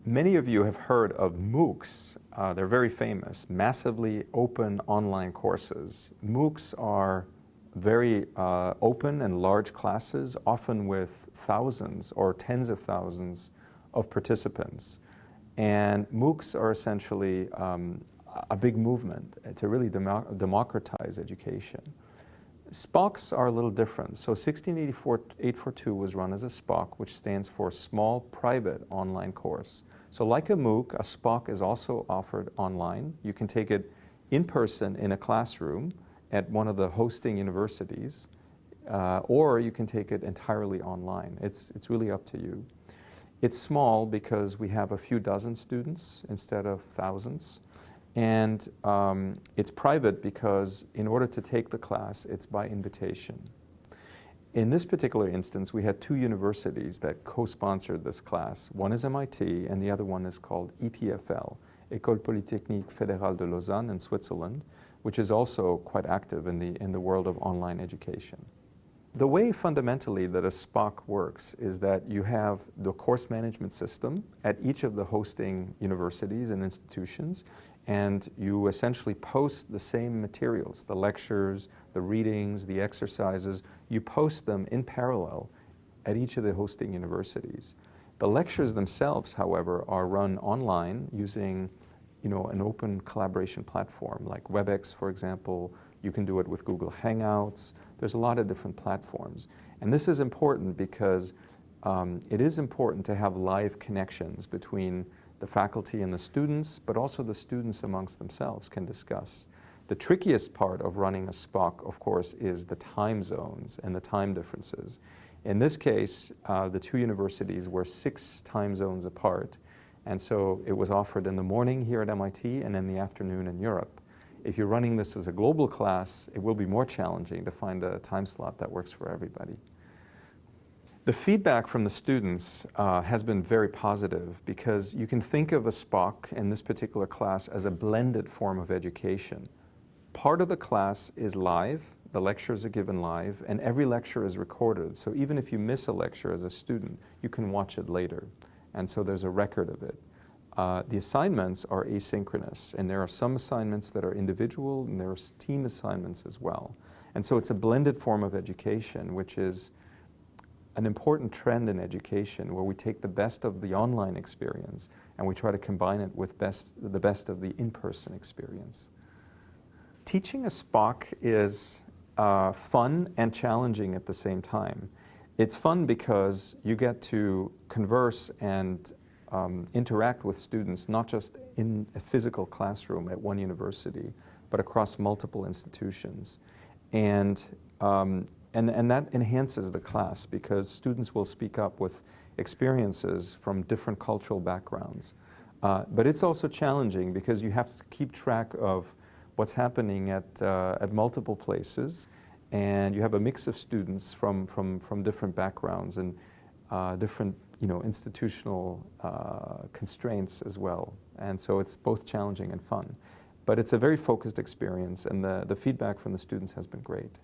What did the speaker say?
Many of you have heard of MOOCs. They're very famous, massively open online courses. MOOCs are very open and large classes, often with thousands or tens of thousands of participants. And MOOCs are essentially a big movement to really democratize education. SPOCs are a little different. So 1684-842 was run as a SPOC, which stands for Small Private Online Course. So like a MOOC, a SPOC is also offered online. You can take it in person in a classroom at one of the hosting universities, or you can take it entirely online. It's really up to you. It's small because we have a few dozen students instead of thousands. And it's private because in order to take the class, it's by invitation. In this particular instance, we had two universities that co-sponsored this class. One is MIT, and the other one is called EPFL, École Polytechnique Fédérale de Lausanne in Switzerland, which is also quite active in the world of online education. The way fundamentally that a SPOC works is that you have the course management system at each of the hosting universities and institutions, and you essentially post the same materials, the lectures, the readings, the exercises. You post them in parallel at each of the hosting universities. The lectures themselves, however, are run online using an open collaboration platform like WebEx, for example. You can do it with Google Hangouts. There's a lot of different platforms. And this is important because it is important to have live connections between the faculty and the students, but also the students amongst themselves can discuss. The trickiest part of running a SPOC, of course, is the time zones and the time differences. In this case, the two universities were 6 time zones apart, and so it was offered in the morning here at MIT and in the afternoon in Europe. If you're running this as a global class, it will be more challenging to find a time slot that works for everybody. The feedback from the students has been very positive because you can think of a SPOC in this particular class as a blended form of education. Part of the class is live, the lectures are given live, and every lecture is recorded. So even if you miss a lecture as a student, you can watch it later. And so there's a record of it. The assignments are asynchronous, and there are some assignments that are individual, and there are team assignments as well. And so it's a blended form of education, which is an important trend in education where we take the best of the online experience and we try to combine it with the best of the in-person experience. Teaching a SPOC is fun and challenging at the same time. It's fun because you get to converse and interact with students, not just in a physical classroom at one university, but across multiple institutions. And that enhances the class because students will speak up with experiences from different cultural backgrounds. But it's also challenging because you have to keep track of what's happening at multiple places, and you have a mix of students from different backgrounds and different institutional constraints as well. And so it's both challenging and fun. But it's a very focused experience, and the feedback from the students has been great.